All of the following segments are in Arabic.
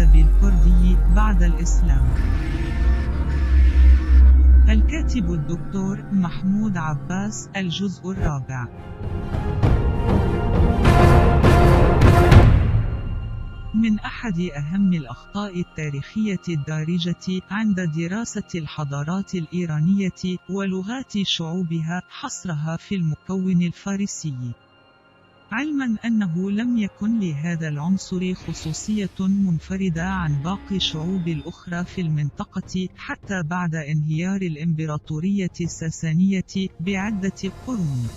الأدب الكردي بعد الإسلام. الكاتب الدكتور محمود عباس. الجزء الرابع. من أحد أهم الأخطاء التاريخية الدارجة عند دراسة الحضارات الإيرانية ولغات شعوبها حصرها في المكون الفارسي، علما أنه لم يكن لهذا العنصر خصوصية منفردة عن باقي الشعوب الأخرى في المنطقة حتى بعد انهيار الإمبراطورية الساسانية بعدة قرون.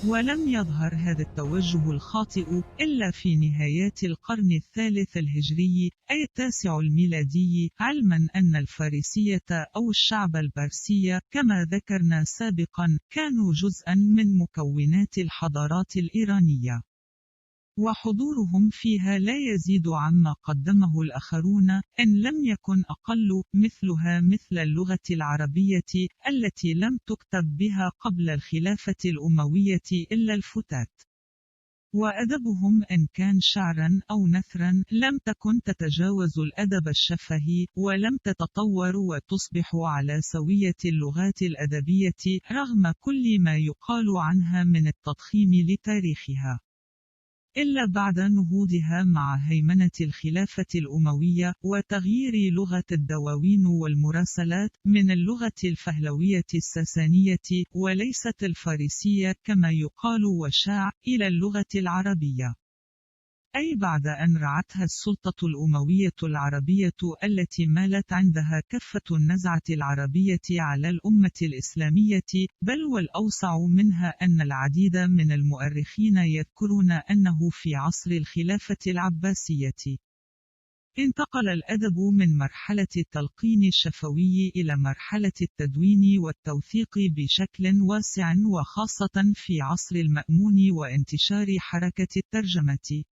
ولم يظهر هذا التوجه الخاطئ إلا في نهايات القرن الثالث الهجري أي التاسع الميلادي، علما أن الفارسية أو الشعب البارسي كما ذكرنا سابقا كانوا جزءا من مكونات الحضارات الإيرانية، وحضورهم فيها لا يزيد عما قدمه الآخرون إن لم يكن أقل، مثلها مثل اللغة العربية التي لم تكتب بها قبل الخلافة الأموية إلا الفتات. وأدبهم إن كان شعرا أو نثرا لم تكن تتجاوز الأدب الشفهي، ولم تتطور وتصبح على سوية اللغات الأدبية رغم كل ما يقال عنها من التضخيم لتاريخها، إلا بعد نهوضها مع هيمنة الخلافة الأموية وتغيير لغة الدواوين والمراسلات من اللغة الفهلوية الساسانية وليست الفارسية كما يقال وشاع إلى اللغة العربية، أي بعد أن رعتها السلطة الأموية العربية التي مالت عندها كفة النزعة العربية على الأمة الإسلامية، بل والأوسع منها أن العديد من المؤرخين يذكرون أنه في عصر الخلافة العباسية انتقل الأدب من مرحلة التلقين الشفوي إلى مرحلة التدوين والتوثيق بشكل واسع، وخاصة في عصر المأمون وانتشار حركة الترجمة.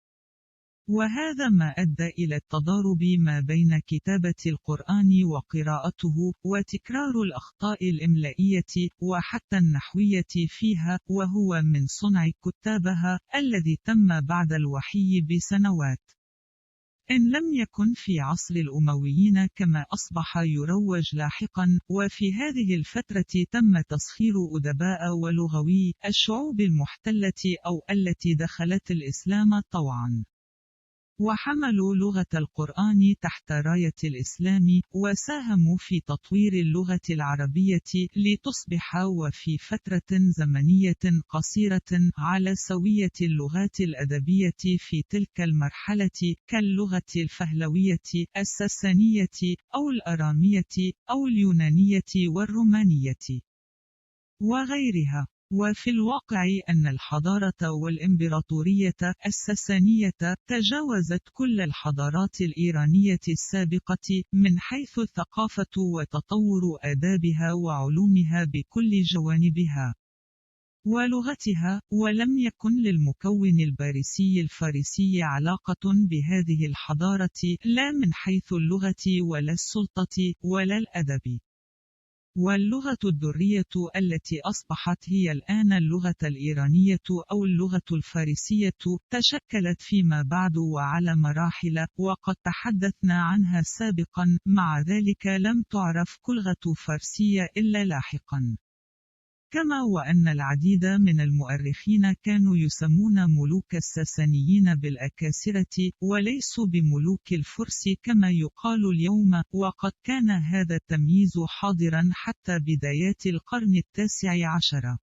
وهذا ما أدى إلى التضارب ما بين كتابة القرآن وقراءته، وتكرار الأخطاء الإملائية وحتى النحوية فيها، وهو من صنع كتابها الذي تم بعد الوحي بسنوات، إن لم يكن في عصر الأمويين كما أصبح يروج لاحقا. وفي هذه الفترة تم تسخير أدباء ولغوي الشعوب المحتلة أو التي دخلت الإسلام طوعا، وحملوا لغة القرآن تحت راية الإسلام، وساهموا في تطوير اللغة العربية لتصبح وفي فترة زمنية قصيرة على سوية اللغات الأدبية في تلك المرحلة كاللغة الفهلوية الساسانية أو الأرامية أو اليونانية والرومانية وغيرها. وفي الواقع أن الحضارة والإمبراطورية الساسانية تجاوزت كل الحضارات الإيرانية السابقة من حيث ثقافة وتطور آدابها وعلومها بكل جوانبها ولغتها، ولم يكن للمكون البارسي الفارسي علاقة بهذه الحضارة لا من حيث اللغة ولا السلطة ولا الأدب. واللغة الدرية التي أصبحت هي الآن اللغة الإيرانية أو اللغة الفارسية تشكلت فيما بعد وعلى مراحل، وقد تحدثنا عنها سابقا، مع ذلك لم تعرف كلغة فارسية إلا لاحقا. كما وأن العديد من المؤرخين كانوا يسمون ملوك الساسانيين بالأكاسرة وليسوا بملوك الفرس كما يقال اليوم، وقد كان هذا التمييز حاضرا حتى بدايات القرن التاسع عشر.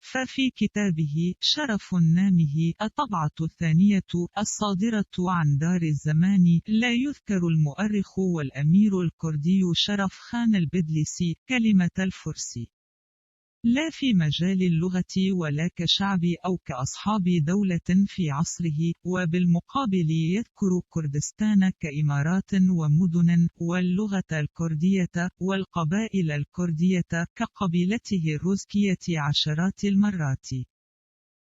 ففي كتابه شرف النامه الطبعة الثانية الصادرة عن دار الزمان لا يذكر المؤرخ والأمير الكردي شرف خان البدلسي كلمة الفرس، لا في مجال اللغة ولا كشعب أو كأصحاب دولة في عصره، وبالمقابل يذكر كردستان كإمارات ومدن، واللغة الكردية والقبائل الكردية كقبيلته الروزكية عشرات المرات،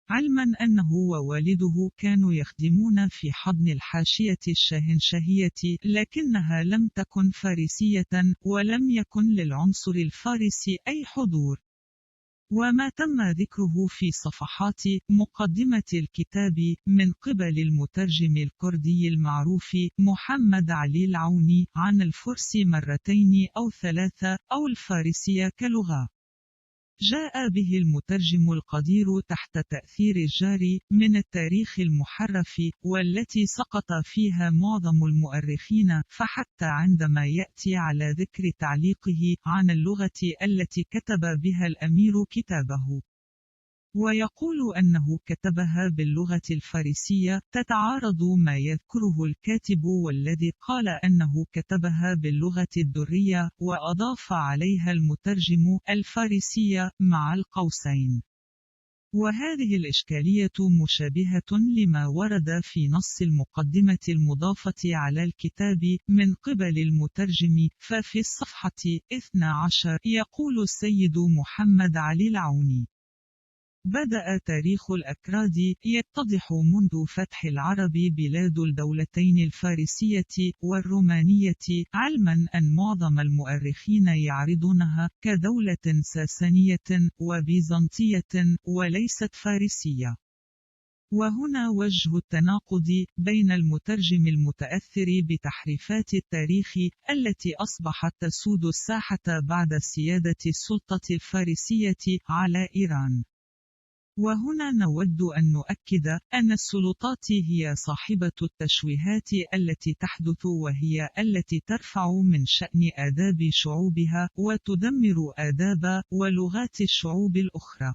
علما أنه ووالده كانوا يخدمون في حضن الحاشية الشاهنشاهية، لكنها لم تكن فارسية ولم يكن للعنصر الفارسي أي حضور. وما تم ذكره في صفحات مقدمة الكتاب من قبل المترجم الكردي المعروف محمد علي العوني عن الفرس مرتين أو ثلاثة أو الفارسية كلغة. جاء به المترجم القدير تحت تأثير الجاري من التاريخ المحرف والتي سقط فيها معظم المؤرخين، فحتى عندما يأتي على ذكر تعليقه عن اللغة التي كتب بها الأمير كتابه ويقول أنه كتبها باللغة الفارسية، تتعارض ما يذكره الكاتب والذي قال أنه كتبها باللغة الدرية وأضاف عليها المترجم الفارسية مع القوسين. وهذه الإشكالية مشابهة لما ورد في نص المقدمة المضافة على الكتاب من قبل المترجم، ففي الصفحة 12 يقول السيد محمد علي العوني: بدأ تاريخ الأكراد يتضح منذ فتح العرب بلاد الدولتين الفارسية والرومانية، علما أن معظم المؤرخين يعرضونها كدولة ساسانية وبيزنطية وليست فارسية. وهنا وجه التناقض بين المترجم المتأثر بتحريفات التاريخ التي أصبحت تسود الساحة بعد سيادة السلطة الفارسية على إيران. وهنا نود أن نؤكد أن السلطات هي صاحبة التشويهات التي تحدث، وهي التي ترفع من شأن آداب شعوبها وتدمر آداب ولغات الشعوب الأخرى.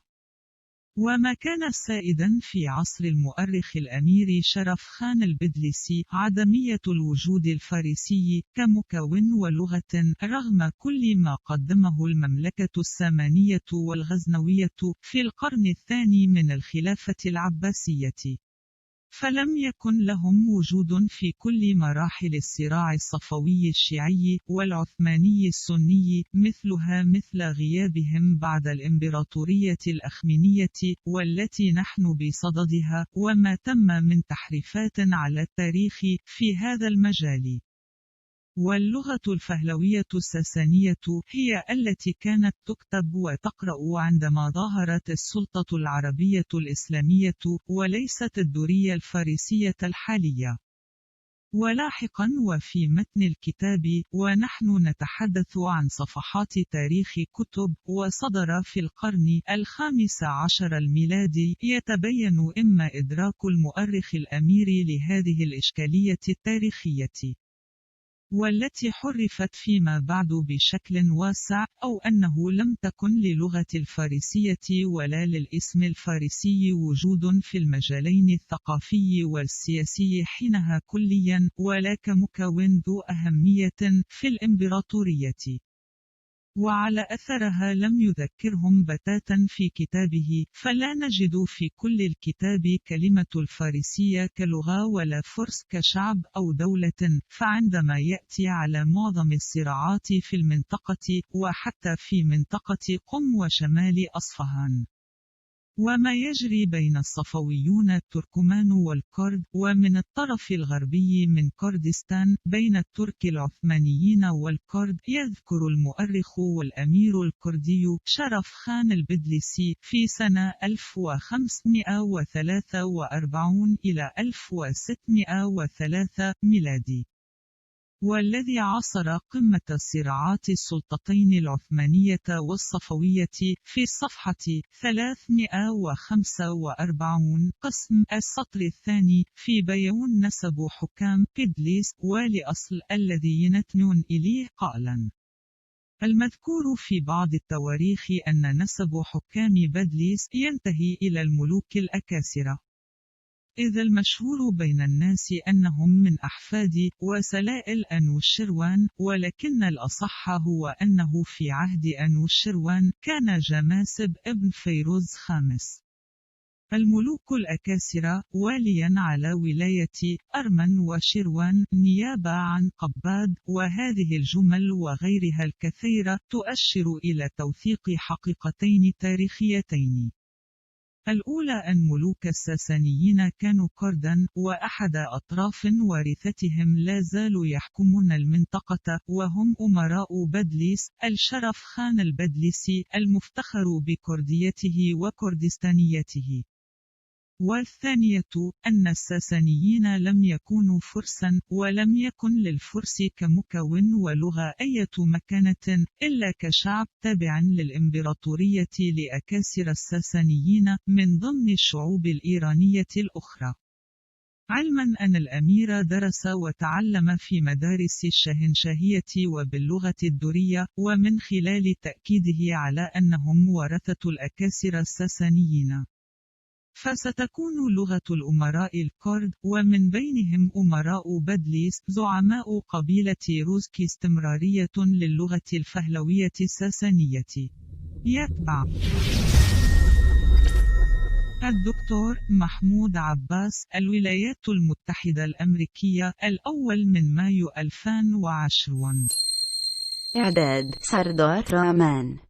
وما كان سائدا في عصر المؤرخ الأمير شرف خان البدلسي عدمية الوجود الفارسي كمكون ولغة، رغم كل ما قدمه المملكة السامانية والغزنوية في القرن الثاني من الخلافة العباسية. فلم يكن لهم وجود في كل مراحل الصراع الصفوي الشيعي والعثماني السني، مثلها مثل غيابهم بعد الإمبراطورية الأخمينية والتي نحن بصددها، وما تم من تحريفات على التاريخ في هذا المجال. واللغة الفهلوية الساسانية هي التي كانت تكتب وتقرأ عندما ظهرت السلطة العربية الإسلامية، وليست الدورية الفارسية الحالية. ولاحقا وفي متن الكتاب ونحن نتحدث عن صفحات تاريخ كتب وصدر في القرن ال15 الميلادي، يتبين إما إدراك المؤرخ الأمير لهذه الإشكالية التاريخية والتي حرفت فيما بعد بشكل واسع، أو أنه لم تكن للغة الفارسية ولا للاسم الفارسي وجود في المجالين الثقافي والسياسي حينها كليا، ولا كمكون ذو أهمية في الإمبراطورية. وعلى أثرها لم يذكرهم بتاتا في كتابه، فلا نجد في كل الكتاب كلمة الفارسية كلغة ولا فرس كشعب أو دولة. فعندما يأتي على معظم الصراعات في المنطقة وحتى في منطقة قم وشمال أصفهان، وما يجري بين الصفويون التركمان والكرد، ومن الطرف الغربي من كردستان بين الترك العثمانيين والكرد، يذكر المؤرخ والأمير الكردي شرف خان البدلسي في سنة 1543 إلى 1603 ميلادي، والذي عاصر قمة صراعات السلطتين العثمانية والصفوية، في الصفحة 345 قسم السطر الثاني في بيان نسب حكام بدلس ولأصل الذي ينتمون إليه قائلا: المذكور في بعض التواريخ أن نسب حكام بدلس ينتهي إلى الملوك الأكاسرة، إذ المشهور بين الناس أنهم من أحفاد وسلائل أنوشروان، ولكن الأصح هو أنه في عهد أنوشروان كان جماسب ابن فيروز خامس الملوك الأكاسرة واليا على ولاية أرمن وشروان نيابة عن قباد. وهذه الجمل وغيرها الكثيرة تؤشر إلى توثيق حقيقتين تاريخيتين. الأولى أن ملوك الساسانيين كانوا كردا، وأحد أطراف وارثتهم لا زالوا يحكمون المنطقة، وهم أمراء بدليس، الشرف خان البدلسي المفتخر بكرديته وكردستانيته. والثانية أن الساسانيين لم يكونوا فرسا، ولم يكن للفرس كمكون ولغة أي مكانة إلا كشعب تابع للإمبراطورية لأكاسر الساسانيين من ضمن الشعوب الإيرانية الأخرى. علما أن الأمير درس وتعلم في مدارس الشهنشاهية وباللغة الدورية، ومن خلال تأكيده على أنهم ورثة الأكاسر الساسانيين، فستكون لغة الأمراء الكرد، ومن بينهم أمراء بدليس زعماء قبيلة روزكي استمرارية للغة الفهلوية الساسانية. يتبع الدكتور محمود عباس، الولايات المتحدة الأمريكية، 1 مايو 2020. إعداد سردار رامان.